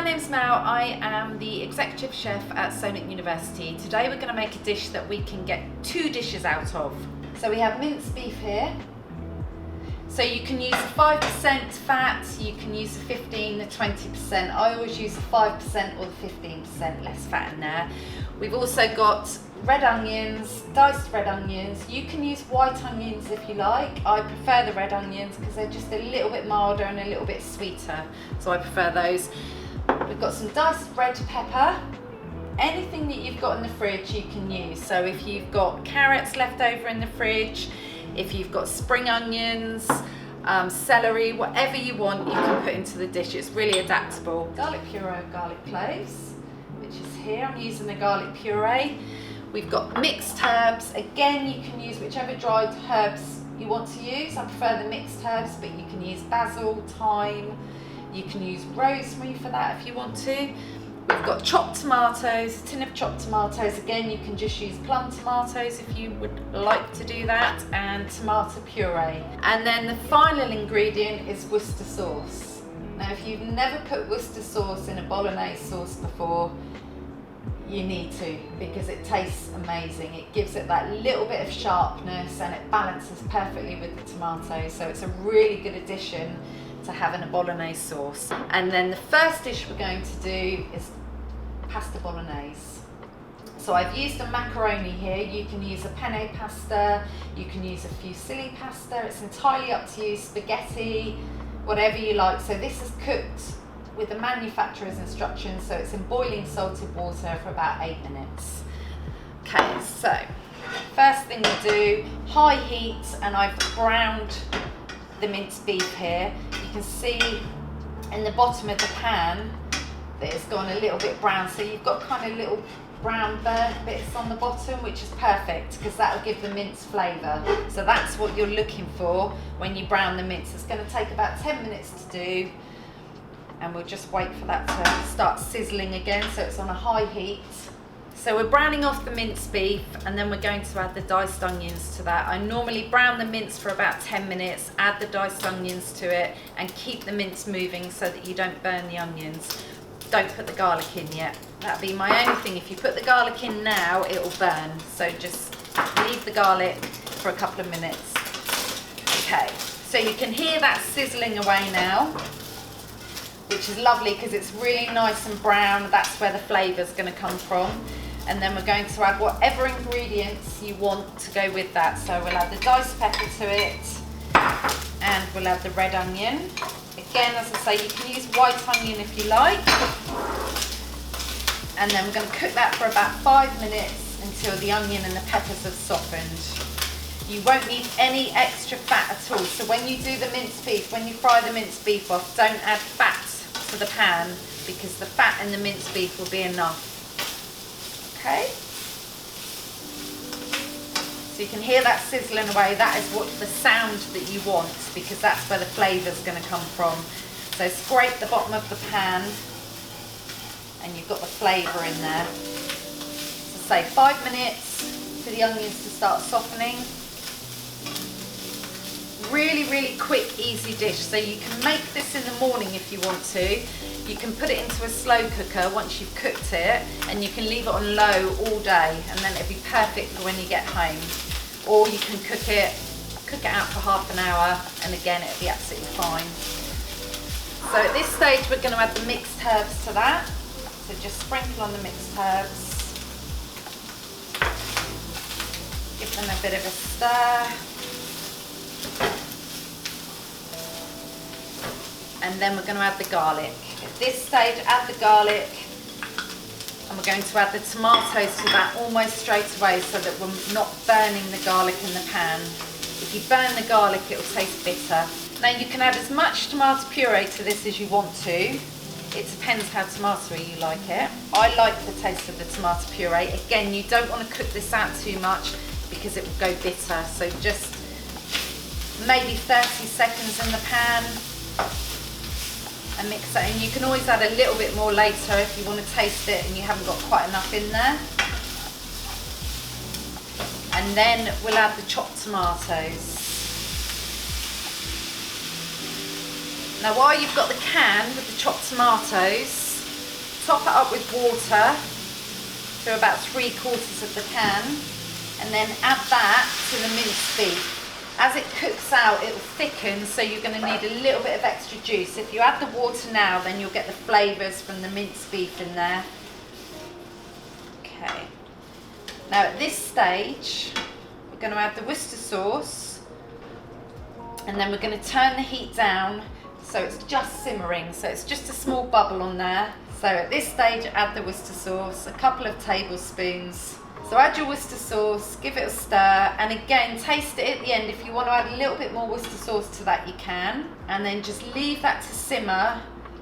name's Mel. I am the executive chef at Solent University. Today we're going to make a dish that we can get 2 dishes out of. So we have minced beef here. So you can use the 5% fat, you can use the 15, the 20%. I always use the 5% or the 15% less fat in there. We've also got red onions, diced red onions. You can use white onions if you like. I prefer the red onions because they're just a little bit milder and a little bit sweeter. So I prefer those. We've got some diced red pepper. Anything that you've got in the fridge you can use. So if you've got carrots left over in the fridge, if you've got spring onions, celery, whatever you want, you can put into the dish. It's really adaptable. Garlic puree, garlic cloves, which is here. I'm using the garlic puree. We've got mixed herbs. Again, you can use whichever dried herbs you want to use. I prefer the mixed herbs, but you can use basil, thyme. You can use rosemary for that if you want to. We've got chopped tomatoes, a tin of chopped tomatoes. Again, you can just use plum tomatoes if you would like to do that, and tomato puree. And then the final ingredient is Worcester sauce. Now, if you've never put Worcester sauce in a bolognese sauce before, you need to, because it tastes amazing. It gives it that little bit of sharpness and it balances perfectly with the tomatoes. So it's a really good addition to having a bolognese sauce. And then the first dish we're going to do is pasta bolognese. So I've used a macaroni here. You can use a penne pasta, you can use a fusilli pasta. It's entirely up to you, spaghetti, whatever you like. So this is cooked with the manufacturer's instructions, so it's in boiling salted water for about 8 minutes. Okay, so first thing we do, high heat, and I've browned the minced beef here. You can see in the bottom of the pan that it's gone a little bit brown, so you've got kind of little brown burnt bits on the bottom, which is perfect because that will give the mince flavour. So that's what you're looking for when you brown the mince. It's going to take about 10 minutes to do, and we'll just wait for that to start sizzling again, so it's on a high heat. So we're browning off the minced beef, and then we're going to add the diced onions to that. I normally brown the mince for about 10 minutes, add the diced onions to it, and keep the mince moving so that you don't burn the onions. Don't put the garlic in yet. That'd be my only thing. If you put the garlic in now, it'll burn. So just leave the garlic for a couple of minutes. Okay, so you can hear that sizzling away now, which is lovely because it's really nice and brown. That's where the flavour's going to come from. And then we're going to add whatever ingredients you want to go with that. So we'll add the diced pepper to it, and we'll add the red onion. Again, as I say, you can use white onion if you like. And then we're going to cook that for about 5 minutes until the onion and the peppers have softened. You won't need any extra fat at all. So when you do the minced beef, when you fry the minced beef off, don't add fat to the pan, because the fat in the minced beef will be enough. Okay? So you can hear that sizzling away. That is what the sound that you want, because that's where the flavour's going to come from. So scrape the bottom of the pan, and you've got the flavour in there. So say 5 minutes for the onions to start softening. Really quick, easy dish. So you can make this in the morning if you want to. You can put it into a slow cooker once you've cooked it, and you can leave it on low all day, and then it'll be perfect for when you get home. Or you can cook it out for half an hour, and again it'll be absolutely fine. So at this stage we're going to add the mixed herbs to that. So just sprinkle on the mixed herbs. Give them a bit of a stir. And then we're going to add the garlic. At this stage, add the garlic, and we're going to add the tomatoes to that almost straight away, so that we're not burning the garlic in the pan. If you burn the garlic, it will taste bitter. Now you can add as much tomato puree to this as you want to. It depends how tomatoey you like it. I like the taste of the tomato puree. Again, you don't want to cook this out too much because it will go bitter. So just maybe 30 seconds in the pan, and mix that in. You can always add a little bit more later if you want to taste it and you haven't got quite enough in there. And then we'll add the chopped tomatoes. Now while you've got the can with the chopped tomatoes, top it up with water to about 3/4 of the can, and then add that to the minced beef. As it cooks out, it will thicken, so you're going to need a little bit of extra juice. If you add the water now, then you'll get the flavours from the minced beef in there. Okay. Now at this stage, we're going to add the Worcester sauce, and then we're going to turn the heat down so it's just simmering, so it's just a small bubble on there. So at this stage, add the Worcester sauce, a couple of tablespoons. So add your Worcester sauce, give it a stir, and again, taste it at the end. If you want to add a little bit more Worcester sauce to that, you can. And then just leave that to simmer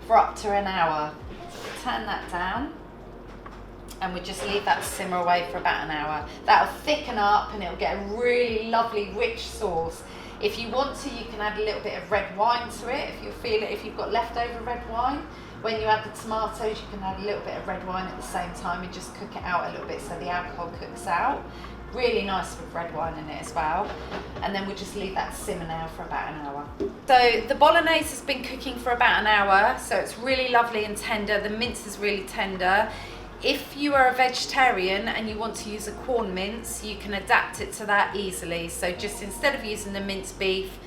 for up to an hour. So we'll turn that down, and we'll just leave that to simmer away for about an hour. That'll thicken up and it'll get a really lovely, rich sauce. If you want to, you can add a little bit of red wine to it, if you feel it, if you've got leftover red wine. When you add the tomatoes, you can add a little bit of red wine at the same time and just cook it out a little bit so the alcohol cooks out. Really nice with red wine in it as well. And then we'll just leave that to simmer now for about an hour. So the bolognese has been cooking for about an hour, so it's really lovely and tender. The mince is really tender. If you are a vegetarian and you want to use a corn mince, you can adapt it to that easily. So just instead of using the minced beef,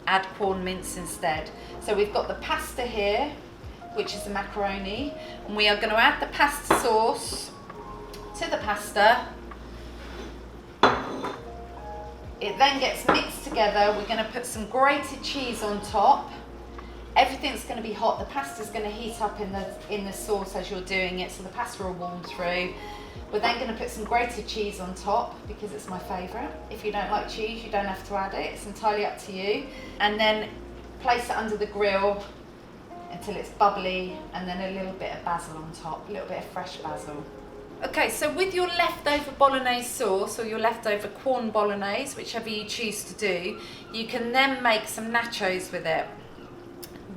add corn mince instead. So we've got the pasta here, which is the macaroni, and we are going to add the pasta sauce to the pasta. It then gets mixed together. We're going to put some grated cheese on top. Everything's going to be hot. The pasta's going to heat up in the sauce as you're doing it, so the pasta will warm through. We're then going to put some grated cheese on top because it's my favourite. If you don't like cheese, you don't have to add it. It's entirely up to you. And then place it under the grill until it's bubbly, and then a little bit of basil on top, a little bit of fresh basil. Okay, so with your leftover bolognese sauce or your leftover corn bolognese, whichever you choose to do, you can then make some nachos with it.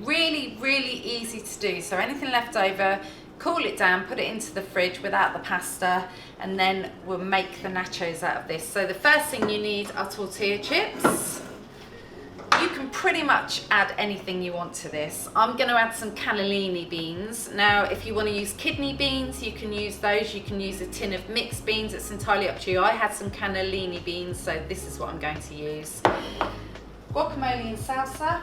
Really, really easy to do. So anything left over, cool it down, put it into the fridge without the pasta, and then we'll make the nachos out of this. So the first thing you need are tortilla chips. You can pretty much add anything you want to this. I'm going to add some cannellini beans. Now, if you want to use kidney beans, you can use those. You can use a tin of mixed beans. It's entirely up to you. I had some cannellini beans, so this is what I'm going to use. Guacamole and salsa.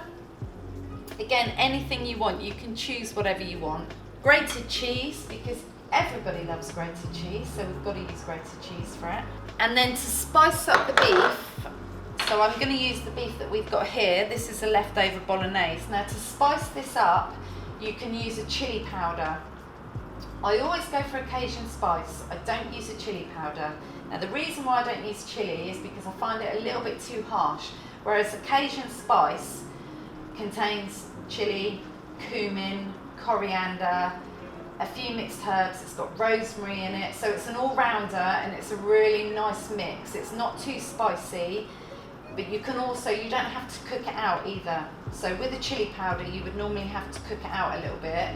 Again, anything you want. You can choose whatever you want. Grated cheese, because everybody loves grated cheese, so we've got to use grated cheese for it. And then to spice up the beef, so I'm going to use the beef that we've got here. This is a leftover bolognese. Now to spice this up, you can use a chili powder. I always go for a Cajun spice. I don't use a chili powder. Now the reason why I don't use chili is because I find it a little bit too harsh, whereas a Cajun spice contains chili, cumin, coriander, a few mixed herbs. It's got rosemary in it, so it's an all-rounder and it's a really nice mix. It's not too spicy, but you don't have to cook it out either. So with the chili powder, you would normally have to cook it out a little bit.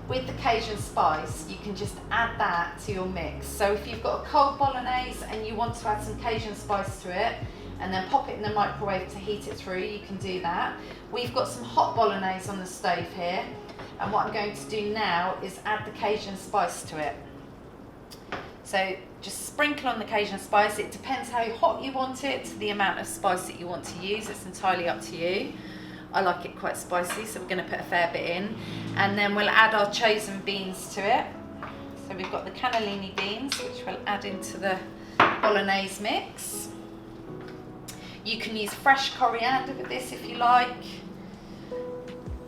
With the Cajun spice, you can just add that to your mix. So if you've got a cold bolognese and you want to add some Cajun spice to it, and then pop it in the microwave to heat it through, you can do that. We've got some hot bolognese on the stove here, and what I'm going to do now is add the Cajun spice to it. So just sprinkle on the Cajun spice. It depends how hot you want it, the amount of spice that you want to use. It's entirely up to you. I like it quite spicy, so we're going to put a fair bit in. And then we'll add our chosen beans to it. So we've got the cannellini beans, which we'll add into the bolognese mix. You can use fresh coriander with this if you like.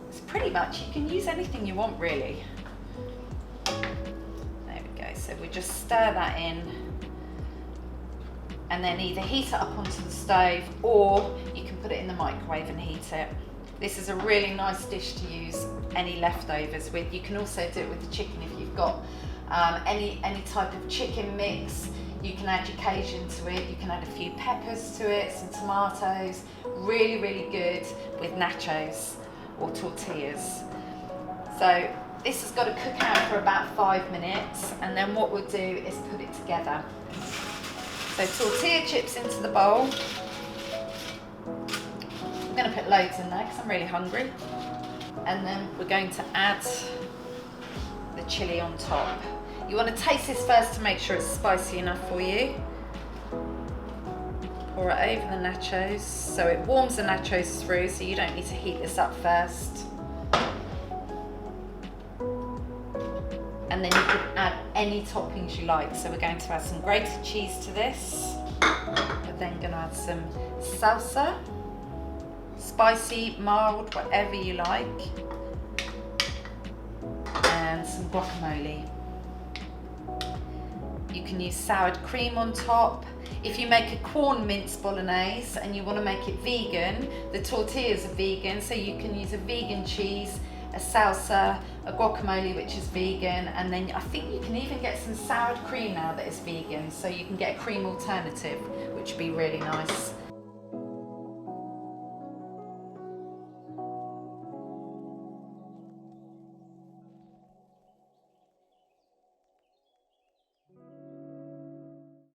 It's pretty much, you can use anything you want really. So we just stir that in, and then either heat it up onto the stove, or you can put it in the microwave and heat it. This is a really nice dish to use any leftovers with. You can also do it with the chicken if you've got any type of chicken mix. You can add your Cajun to it. You can add a few peppers to it, some tomatoes. Really, really good with nachos or tortillas. So this has got to cook out for about 5 minutes, and then what we'll do is put it together. So tortilla chips into the bowl. I'm going to put loads in there because I'm really hungry. And then we're going to add the chili on top. You want to taste this first to make sure it's spicy enough for you. Pour it over the nachos so it warms the nachos through, so you don't need to heat this up first. And then you can add any toppings you like. So we're going to add some grated cheese to this. We're then going to add some salsa, spicy, mild, whatever you like, and some guacamole. You can use soured cream on top. If you make a corn mince bolognese and you want to make it vegan, the tortillas are vegan, so you can use a vegan cheese, a salsa, a guacamole which is vegan, and then I think you can even get some soured cream now that is vegan, so you can get a cream alternative, which would be really nice.